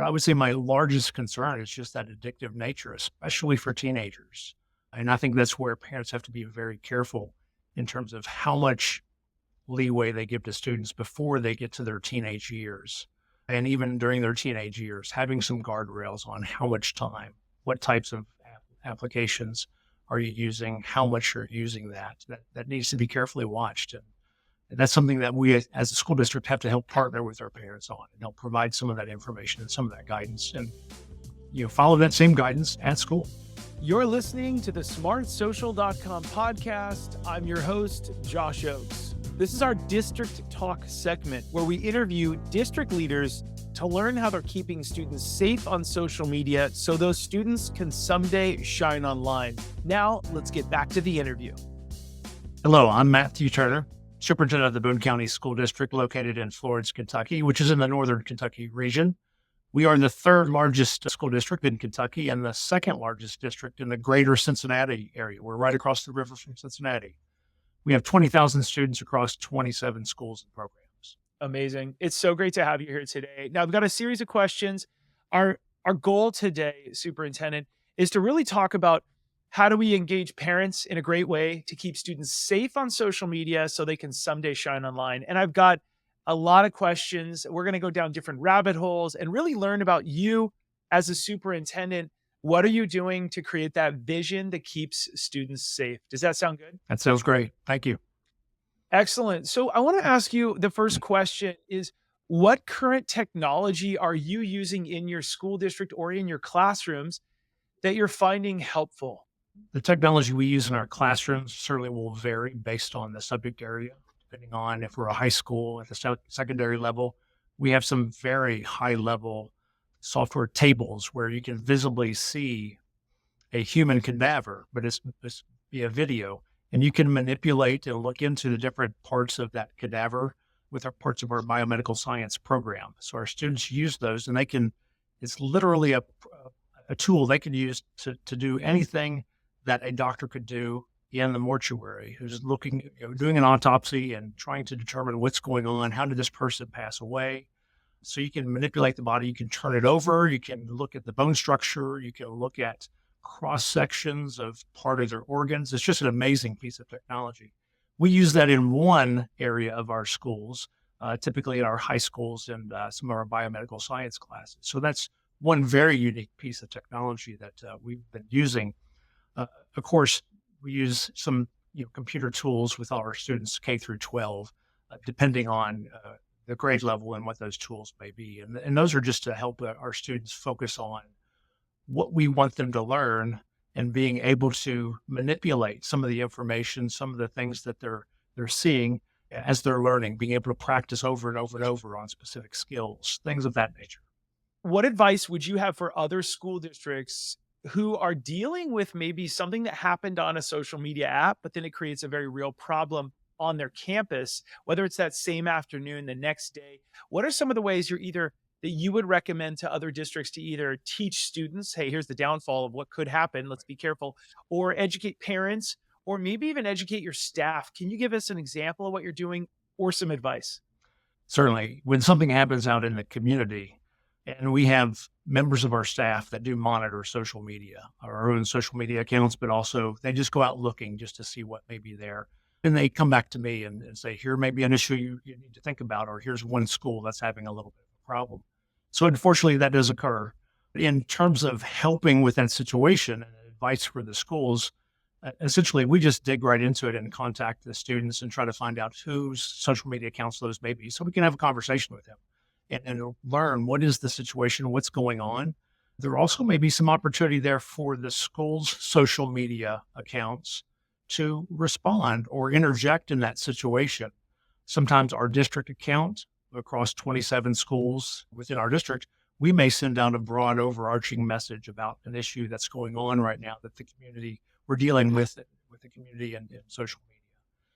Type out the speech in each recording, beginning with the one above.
But I would say my largest concern is just that addictive nature, especially for teenagers. And I think that's where parents have to be very careful in terms of how much leeway they give to students before they get to their teenage years. And even during their teenage years, having some guardrails on how much time, what types of applications are you using, how much you're using that needs to be carefully watched. And that's something that we as a school district have to help partner with our parents on and help provide some of that information and some of that guidance and follow that same guidance at school. You're listening to the smartsocial.com podcast. I'm your host, Josh Oakes. This is our District Talk segment where we interview district leaders to learn how they're keeping students safe on social media so those students can someday shine online. Now, let's get back to the interview. Hello, I'm Matthew Turner, Superintendent of the Boone County School District located in Florence, Kentucky, which is in the northern Kentucky region. We are the third largest school district in Kentucky and the second largest district in the greater Cincinnati area. We're right across the river from Cincinnati. We have 20,000 students across 27 schools and programs. Amazing. It's so great to have you here today. Now, I've got a series of questions. Our goal today, Superintendent, is to really talk about how do we engage parents in a great way to keep students safe on social media so they can someday shine online. And I've got a lot of questions. We're going to go down different rabbit holes and really learn about you as a superintendent. What are you doing to create that vision that keeps students safe? Does that sound good? That sounds great. Thank you. Excellent. So I want to ask you, the first question is, what current technology are you using in your school district or in your classrooms that you're finding helpful? The technology we use in our classrooms certainly will vary based on the subject area, depending on if we're a high school at the secondary level. We have some very high level software tables where you can visibly see a human cadaver, but it's via video. And you can manipulate and look into the different parts of that cadaver with our parts of our biomedical science program. So our students use those and it's literally a tool they can use to do anything that a doctor could do in the mortuary, who's looking, doing an autopsy and trying to determine what's going on. How did this person pass away? So you can manipulate the body, you can turn it over, you can look at the bone structure, you can look at cross sections of part of their organs. It's just an amazing piece of technology. We use that in one area of our schools, typically in our high schools and some of our biomedical science classes. So that's one very unique piece of technology that we've been using. Of course, we use some computer tools with all our students K through 12, depending on the grade level and what those tools may be. And those are just to help our students focus on what we want them to learn and being able to manipulate some of the information, some of the things that they're seeing as they're learning, being able to practice over and over and over on specific skills, things of that nature. What advice would you have for other school districts who are dealing with maybe something that happened on a social media app, but then it creates a very real problem on their campus, whether it's that same afternoon, the next day? What are some of the ways that you would recommend to other districts to either teach students, hey, here's the downfall of what could happen, let's be careful, or educate parents, or maybe even educate your staff? Can you give us an example of what you're doing or some advice? Certainly. When something happens out in the community, and we have members of our staff that do monitor social media, our own social media accounts, but also they just go out looking just to see what may be there. And they come back to me and say, here may be an issue you need to think about, or here's one school that's having a little bit of a problem. So unfortunately, that does occur. In terms of helping with that situation and advice for the schools, essentially, we just dig right into it and contact the students and try to find out whose social media accounts those may be so we can have a conversation with them and learn what is the situation, what's going on. There also may be some opportunity there for the school's social media accounts to respond or interject in that situation. Sometimes our district account across 27 schools within our district, we may send out a broad overarching message about an issue that's going on right now that the community, we're dealing with it, with the community and social media.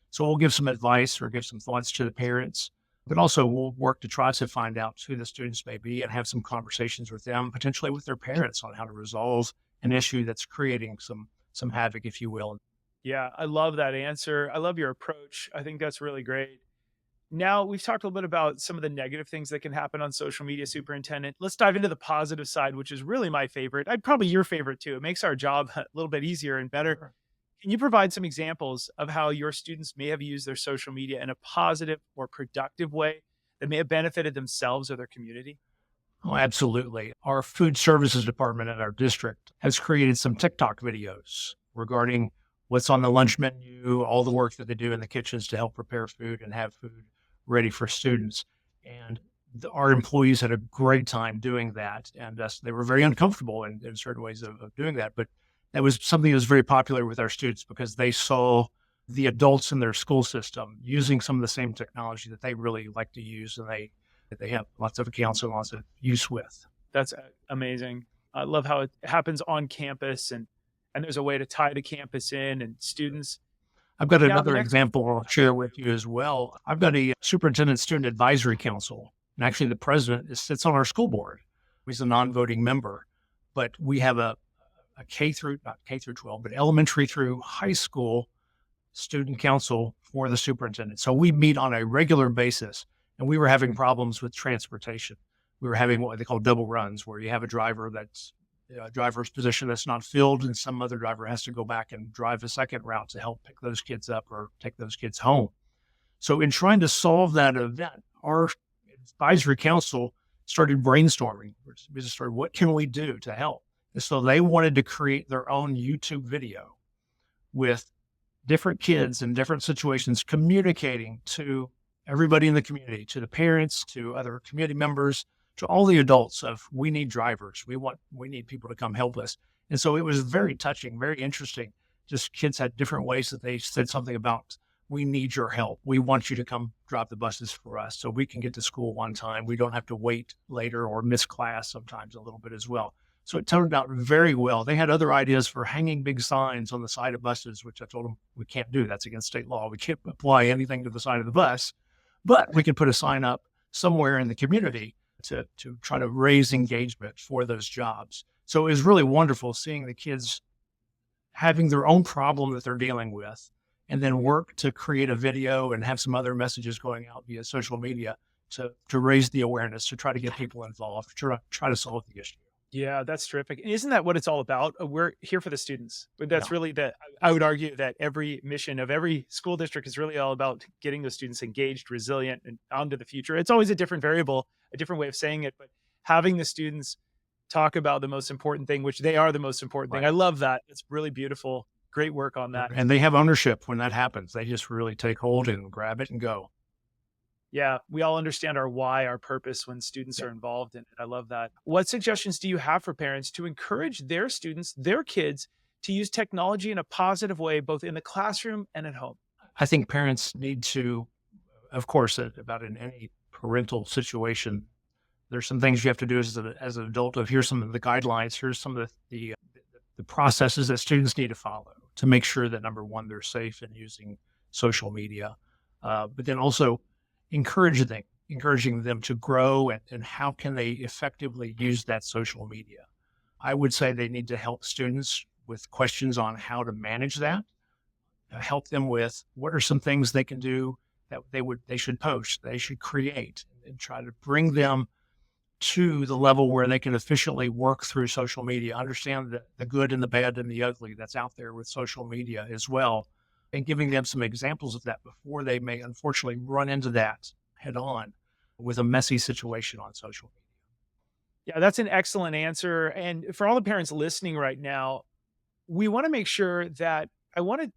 So we'll give some advice or give some thoughts to the parents, but also we'll work to try to find out who the students may be and have some conversations with them, potentially with their parents, on how to resolve an issue that's creating some havoc, if you will. Yeah, I love that answer. I love your approach. I think that's really great. Now, we've talked a little bit about some of the negative things that can happen on social media, Superintendent. Let's dive into the positive side, which is really my favorite. I'd probably your favorite too. It makes our job a little bit easier and better. Sure. Can you provide some examples of how your students may have used their social media in a positive or productive way that may have benefited themselves or their community? Oh, absolutely. Our food services department at our district has created some TikTok videos regarding what's on the lunch menu, all the work that they do in the kitchens to help prepare food and have food ready for students. And our employees had a great time doing that. And they were very uncomfortable in certain ways of doing that. But that was something that was very popular with our students because they saw the adults in their school system using some of the same technology that they really like to use and they have lots of accounts and lots of use with. That's amazing. I love how it happens on campus and there's a way to tie the campus in and students. I've got Now, the another next example I'll share with you as well. I've got a superintendent student advisory council, and actually the president sits on our school board. He's a non-voting member, but we have a K through, not K through 12, but elementary through high school student council for the superintendent. So we meet on a regular basis, and we were having problems with transportation. We were having what they call double runs, where you have a driver that's a driver's position that's not filled, and some other driver has to go back and drive a second route to help pick those kids up or take those kids home. So, in trying to solve that event, our advisory council started brainstorming. We just started, what can we do to help? And so they wanted to create their own YouTube video with different kids in different situations communicating to everybody in the community, to the parents, to other community members, to all the adults of we need drivers. We need people to come help us. And so it was very touching, very interesting. Just kids had different ways that they said something about, we need your help. We want you to come drive the buses for us so we can get to school on time. We don't have to wait later or miss class sometimes a little bit as well. So it turned out very well. They had other ideas for hanging big signs on the side of buses, which I told them we can't do. That's against state law. We can't apply anything to the side of the bus, but we can put a sign up somewhere in the community to try to raise engagement for those jobs. So it was really wonderful seeing the kids having their own problem that they're dealing with and then work to create a video and have some other messages going out via social media to raise the awareness, to try to get people involved, to try to solve the issue. Yeah, that's terrific. And isn't that what it's all about? We're here for the students. But that's Yeah. really I would argue that every mission of every school district is really all about getting those students engaged, resilient, and on to the future. It's always a different variable, a different way of saying it, but having the students talk about the most important thing, which they are the most important thing. Right. I love that. It's really beautiful. Great work on that. And they have ownership when that happens. They just really take hold and grab it and go. Yeah, we all understand our why, our purpose when students Yeah. are involved in it. I love that. What suggestions do you have for parents to encourage their students, their kids, to use technology in a positive way, both in the classroom and at home? I think parents need to, of course, about in any parental situation, there's some things you have to do as an adult. Of here's some of the guidelines. Here's some of the processes that students need to follow to make sure that number one, they're safe in using social media, but then also encouraging them to grow and how can they effectively use that social media. I would say they need to help students with questions on how to manage that, help them with what are some things they can do that they should post, they should create, and try to bring them to the level where they can efficiently work through social media, understand the good and the bad and the ugly that's out there with social media as well, and giving them some examples of that before they may unfortunately run into that head on with a messy situation on social media. Yeah, that's an excellent answer. And for all the parents listening right now, we want to make sure that I want to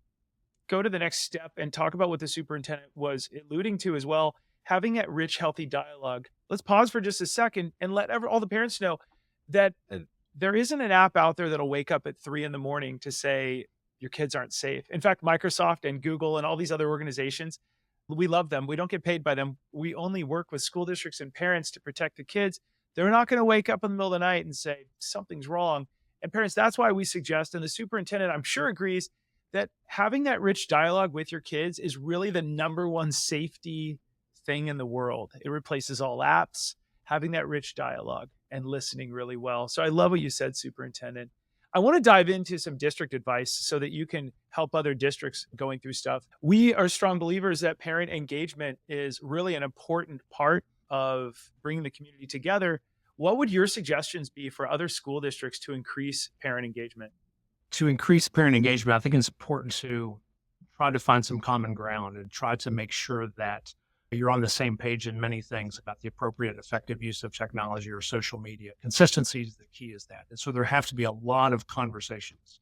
go to the next step and talk about what the superintendent was alluding to as well, having that rich, healthy dialogue. Let's pause for just a second and let all the parents know that there isn't an app out there that'll wake up at 3 in the morning to say your kids aren't safe. In fact, Microsoft and Google and all these other organizations, we love them. We don't get paid by them. We only work with school districts and parents to protect the kids. They're not going to wake up in the middle of the night and say something's wrong. And parents, that's why we suggest, and the superintendent, I'm sure, agrees that having that rich dialogue with your kids is really the number one safety thing in the world. It replaces all apps, having that rich dialogue and listening really well. So I love what you said, superintendent. I want to dive into some district advice so that you can help other districts going through stuff. We are strong believers that parent engagement is really an important part of bringing the community together. What would your suggestions be for other school districts to increase parent engagement? To increase parent engagement, I think it's important to try to find some common ground and try to make sure that you're on the same page in many things about the appropriate effective use of technology or social media. Consistency is the key is that. And so there have to be a lot of conversations,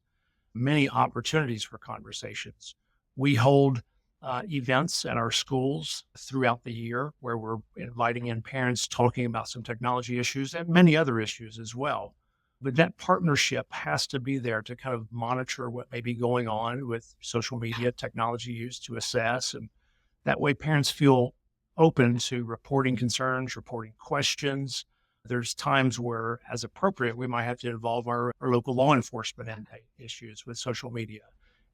many opportunities for conversations. We hold events at our schools throughout the year where we're inviting in parents talking about some technology issues and many other issues as well. But that partnership has to be there to kind of monitor what may be going on with social media technology use to assess. And that way parents feel open to reporting concerns, reporting questions. There's times where, as appropriate, we might have to involve our local law enforcement in issues with social media.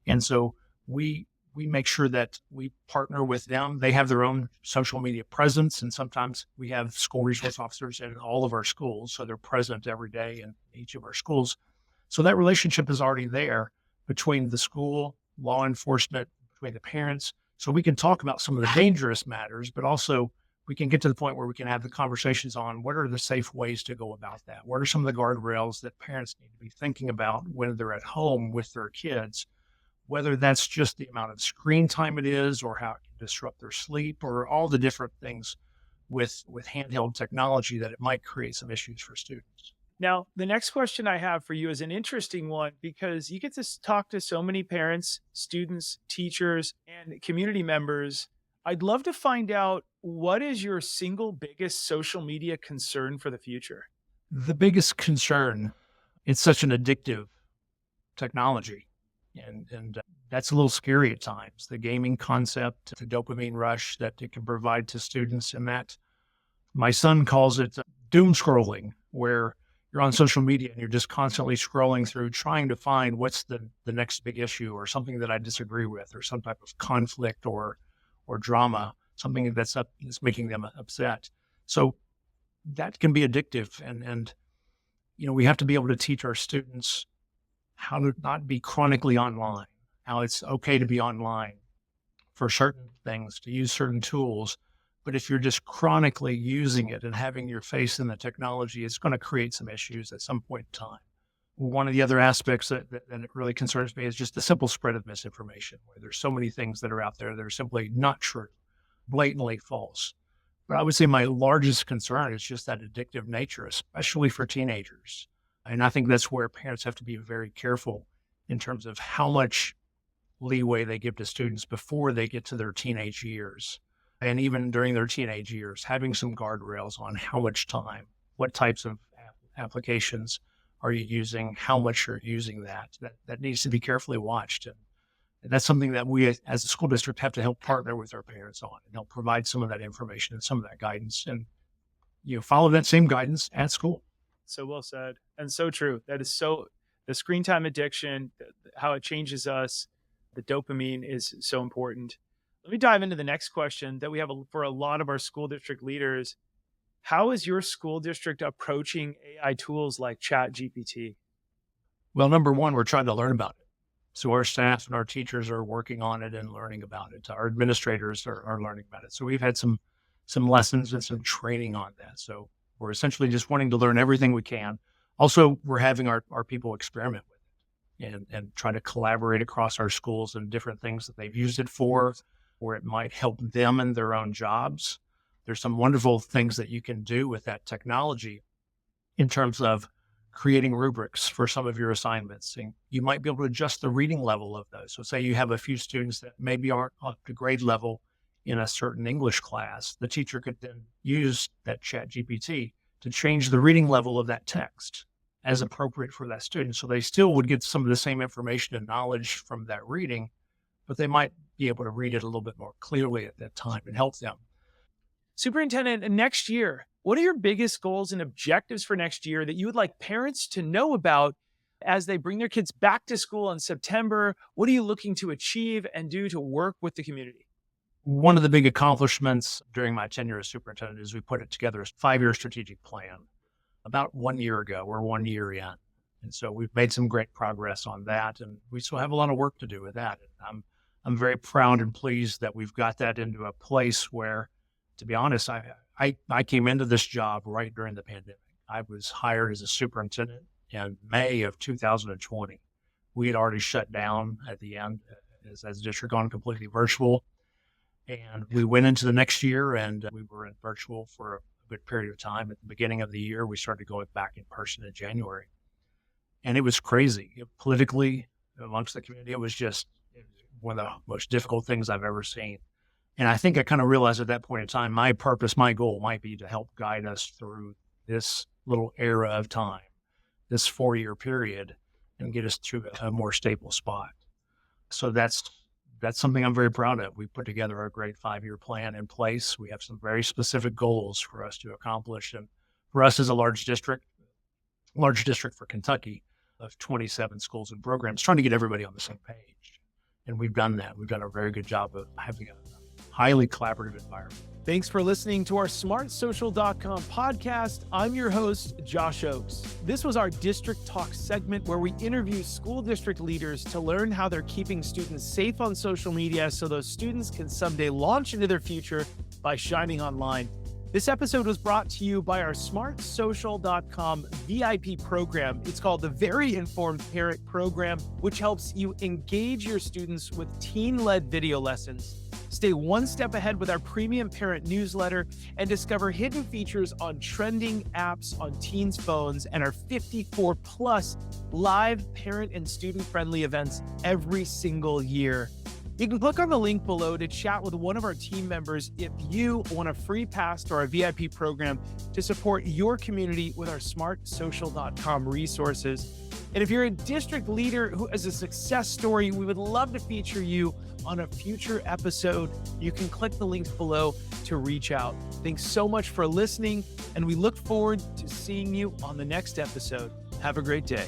And so we make sure that we partner with them. They have their own social media presence, and sometimes we have school resource officers in all of our schools, so they're present every day in each of our schools. So that relationship is already there between the school, law enforcement, between the parents, so we can talk about some of the dangerous matters, but also we can get to the point where we can have the conversations on what are the safe ways to go about that? What are some of the guardrails that parents need to be thinking about when they're at home with their kids? Whether that's just the amount of screen time it is or how it can disrupt their sleep or all the different things with handheld technology that it might create some issues for students. Now, the next question I have for you is an interesting one because you get to talk to so many parents, students, teachers, and community members. I'd love to find out, what is your single biggest social media concern for the future? The biggest concern, it's such an addictive technology. And that's a little scary at times. The gaming concept, the dopamine rush that it can provide to students, and that my son calls it doom scrolling, where you're on social media and you're just constantly scrolling through trying to find what's the next big issue or something that I disagree with or some type of conflict or drama, something that's making them upset. So that can be addictive. And we have to be able to teach our students how to not be chronically online, how it's okay to be online for certain things, to use certain tools. But if you're just chronically using it and having your face in the technology, it's going to create some issues at some point in time. One of the other aspects that it really concerns me is just the simple spread of misinformation, where there's so many things that are out there that are simply not true, blatantly false. But I would say my largest concern is just that addictive nature, especially for teenagers. And I think that's where parents have to be very careful in terms of how much leeway they give to students before they get to their teenage years. And even during their teenage years, having some guardrails on how much time, what types of applications are you using, how much you're using that needs to be carefully watched. And that's something that we as a school district have to help partner with our parents on and help provide some of that information and some of that guidance and follow that same guidance at school. So well said. And so true. That is the screen time addiction, how it changes us, the dopamine is so important. Let me dive into the next question that we have for a lot of our school district leaders. How is your school district approaching AI tools like ChatGPT? Well, number one, we're trying to learn about it. So our staff and our teachers are working on it and learning about it. Our administrators are learning about it. So we've had some lessons and some training on that. So we're essentially just wanting to learn everything we can. Also, we're having our people experiment with it and try to collaborate across our schools and different things that they've used it for, where it might help them in their own jobs. There's some wonderful things that you can do with that technology in terms of creating rubrics for some of your assignments. And you might be able to adjust the reading level of those. So say you have a few students that maybe aren't up to grade level in a certain English class, the teacher could then use that ChatGPT to change the reading level of that text as appropriate for that student. So they still would get some of the same information and knowledge from that reading, but they might be able to read it a little bit more clearly at that time and help them. Superintendent, next year, what are your biggest goals and objectives for next year that you would like parents to know about as they bring their kids back to school in September? What are you looking to achieve and do to work with the community? One of the big accomplishments during my tenure as superintendent is we put it together as a 5-year strategic plan. About 1 year ago, we're 1 year in. And so we've made some great progress on that, and we still have a lot of work to do with that. And I'm very proud and pleased that we've got that into a place where, to be honest, I came into this job right during the pandemic. I was hired as a superintendent in May of 2020. We had already shut down at the end as the district gone completely virtual. And we went into the next year and we were in virtual for a good period of time. At the beginning of the year, we started going back in person in January. And it was crazy. Politically, amongst the community, it was one of the most difficult things I've ever seen. And I think I kind of realized at that point in time, my purpose, my goal might be to help guide us through this little era of time, this 4-year period, and get us to a more stable spot. So that's something I'm very proud of. We put together a great 5-year plan in place. We have some very specific goals for us to accomplish. And for us as a large district for Kentucky of 27 schools and programs, trying to get everybody on the same page. And we've done that. We've done a very good job of having a highly collaborative environment. Thanks for listening to our smartsocial.com podcast. I'm your host, Josh Oakes. This was our District Talk segment where we interview school district leaders to learn how they're keeping students safe on social media so those students can someday launch into their future by shining online. This episode was brought to you by our smartsocial.com VIP program. It's called the Very Informed Parent Program, which helps you engage your students with teen-led video lessons. Stay one step ahead with our premium parent newsletter and discover hidden features on trending apps on teens' phones and our 54 plus live parent and student-friendly events every single year. You can click on the link below to chat with one of our team members if you want a free pass to our VIP program to support your community with our smartsocial.com resources. And if you're a district leader who has a success story, we would love to feature you on a future episode. You can click the links below to reach out. Thanks so much for listening, and we look forward to seeing you on the next episode. Have a great day.